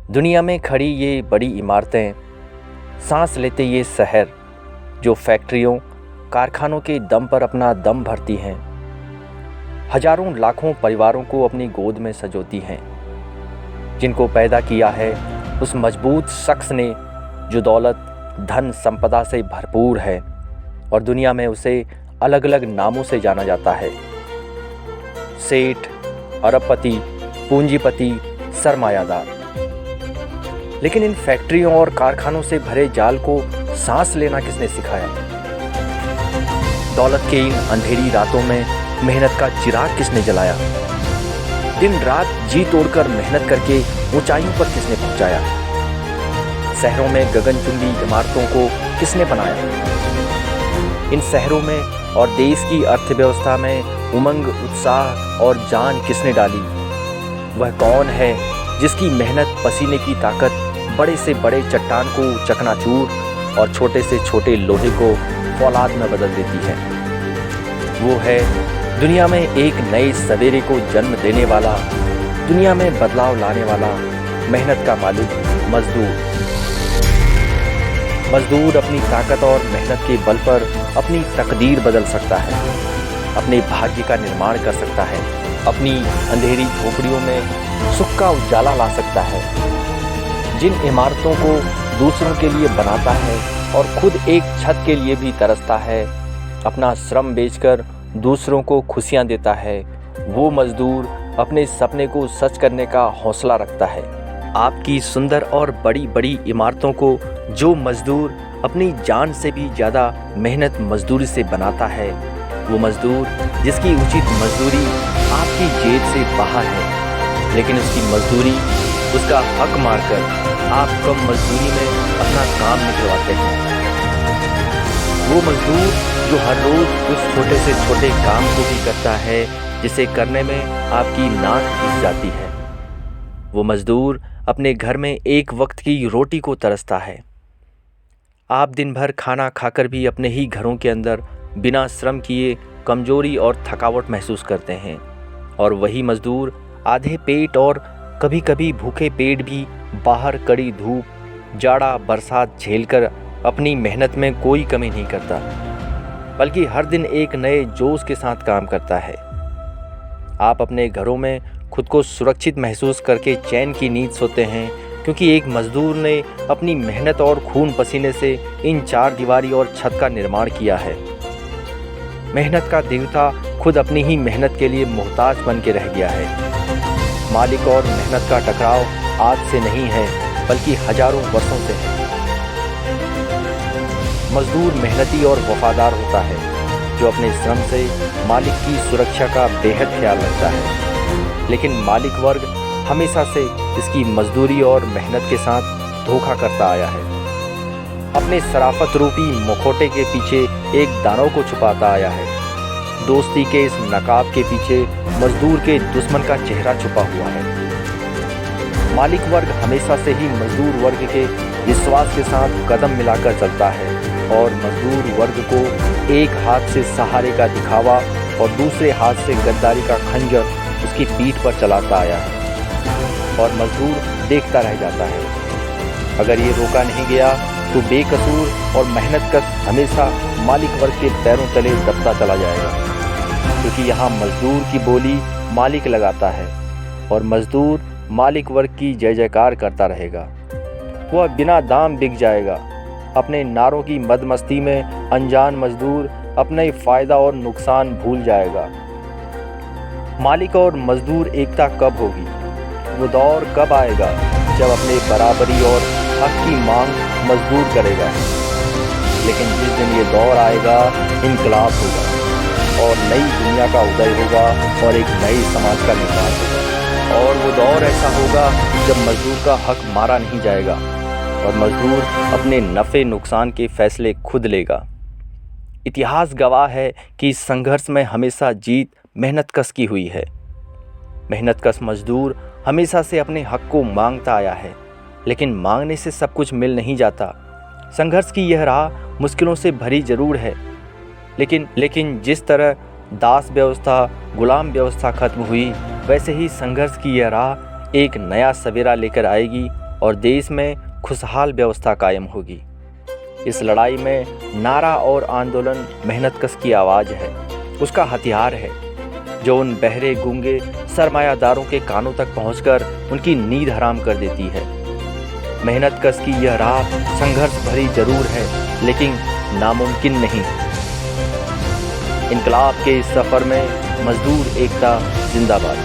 दुनिया में खड़ी ये बड़ी इमारतें, सांस लेते ये शहर जो फैक्ट्रियों कारखानों के दम पर अपना दम भरती हैं, हजारों लाखों परिवारों को अपनी गोद में सजोती हैं, जिनको पैदा किया है उस मजबूत शख्स ने जो दौलत धन संपदा से भरपूर है और दुनिया में उसे अलग अलग नामों से जाना जाता है। सेठ, अरबपति, पूंजीपति, सरमायादार। लेकिन इन फैक्ट्रियों और कारखानों से भरे जाल को सांस लेना किसने सिखाया? दौलत के इन अंधेरी रातों में मेहनत का चिराग किसने जलाया? दिन रात जी तोड़कर मेहनत करके ऊंचाइयों पर किसने पहुंचाया? शहरों में गगनचुंबी इमारतों को किसने बनाया? इन शहरों में और देश की अर्थव्यवस्था में उमंग, उत्साह और जान किसने डाली? वह कौन है जिसकी मेहनत, पसीने की ताकत बड़े से बड़े चट्टान को चकनाचूर और छोटे से छोटे लोहे को फौलाद में बदल देती है? वो है दुनिया में एक नए सवेरे को जन्म देने वाला, दुनिया में बदलाव लाने वाला मेहनत का मालिक मजदूर। मजदूर अपनी ताकत और मेहनत के बल पर अपनी तकदीर बदल सकता है, अपने भाग्य का निर्माण कर सकता है, अपनी अंधेरी झोपड़ियों में सुख का उजाला ला सकता है। जिन इमारतों को दूसरों के लिए बनाता है और खुद एक छत के लिए भी तरसता है, अपना श्रम बेचकर दूसरों को खुशियां देता है, वो मजदूर अपने सपने को सच करने का हौसला रखता है। आपकी सुंदर और बड़ी बड़ी इमारतों को जो मजदूर अपनी जान से भी ज़्यादा मेहनत मजदूरी से बनाता है, वो मजदूर जिसकी उचित मजदूरी आपकी जेब से बाहर है, लेकिन उसकी मजदूरी, उसका हक मारकर आप कम मजदूरी में अपना काम निकलवाते हैं। वो मजदूर जो हर रोज़ उस छोटे से छोटे काम को भी करता है जिसे करने में आपकी नाक घिस जाती है। वो मजदूर अपने घर में एक वक्त की रोटी को तरसता है। आप दिन भर खाना खाकर भी अपने ही घरों के अंदर बिना श्रम किए कमजोरी और थकावट महसूस करते हैं, और वही मजदूर आधे पेट और कभी कभी भूखे पेट भी बाहर कड़ी धूप, जाड़ा, बरसात झेलकर अपनी मेहनत में कोई कमी नहीं करता, बल्कि हर दिन एक नए जोश के साथ काम करता है। आप अपने घरों में खुद को सुरक्षित महसूस करके चैन की नींद सोते हैं, क्योंकि एक मजदूर ने अपनी मेहनत और खून पसीने से इन चार दीवारी और छत का निर्माण किया है। मेहनत का देवता खुद अपनी ही मेहनत के लिए मोहताज बन के रह गया है। मालिक और मेहनत का टकराव आज से नहीं है, बल्कि हजारों वर्षों से है। मजदूर मेहनती और वफादार होता है, जो अपने श्रम से मालिक की सुरक्षा का बेहद ख्याल रखता है। लेकिन मालिक वर्ग हमेशा से इसकी मजदूरी और मेहनत के साथ धोखा करता आया है। अपने शराफत रूपी मुखौटे के पीछे एक दानव को छुपाता आया है। दोस्ती के इस नकाब के पीछे मजदूर के दुश्मन का चेहरा छुपा हुआ है। मालिक वर्ग हमेशा से ही मजदूर वर्ग के विश्वास के साथ कदम मिलाकर चलता है, और मजदूर वर्ग को एक हाथ से सहारे का दिखावा और दूसरे हाथ से गद्दारी का खंजर उसकी पीठ पर चलाता आया है, और मजदूर देखता रह जाता है। अगर ये रोका नहीं गया तो बेकसूर और मेहनतकश हमेशा मालिक वर्ग के पैरों तले दबता चला जाएगा, क्योंकि यहाँ मजदूर की बोली मालिक लगाता है और मजदूर मालिक वर्ग की जय जयकार करता रहेगा। वह बिना दाम बिक जाएगा। अपने नारों की मदमस्ती में अनजान मजदूर अपने फ़ायदा और नुकसान भूल जाएगा। मालिक और मजदूर एकता कब होगी? वो दौर कब आएगा जब अपने बराबरी और हक की मांग मजदूर करेगा? लेकिन जिस दिन ये दौर आएगा, इनकलाब होगा और नई दुनिया का उदय होगा और एक नए समाज का निर्माण होगा। और वो दौर ऐसा होगा जब मजदूर का हक मारा नहीं जाएगा और मजदूर अपने नफ़े नुकसान के फैसले खुद लेगा। इतिहास गवाह है कि इस संघर्ष में हमेशा जीत मेहनतकश की हुई है। मेहनतकश मजदूर हमेशा से अपने हक को मांगता आया है, लेकिन मांगने से सब कुछ मिल नहीं जाता। संघर्ष की यह राह मुश्किलों से भरी जरूर है, लेकिन जिस तरह दास व्यवस्था, गुलाम व्यवस्था खत्म हुई, वैसे ही संघर्ष की यह राह एक नया सवेरा लेकर आएगी और देश में खुशहाल व्यवस्था कायम होगी। इस लड़ाई में नारा और आंदोलन मेहनतकश की आवाज़ है, उसका हथियार है, जो उन बहरे गूंगे सरमायादारों के कानों तक पहुंचकर उनकी नींद हराम कर देती है। मेहनतकश की यह राह संघर्ष भरी जरूर है, लेकिन नामुमकिन नहीं। इनकलाब के इस सफ़र में मजदूर एकता जिंदाबाद।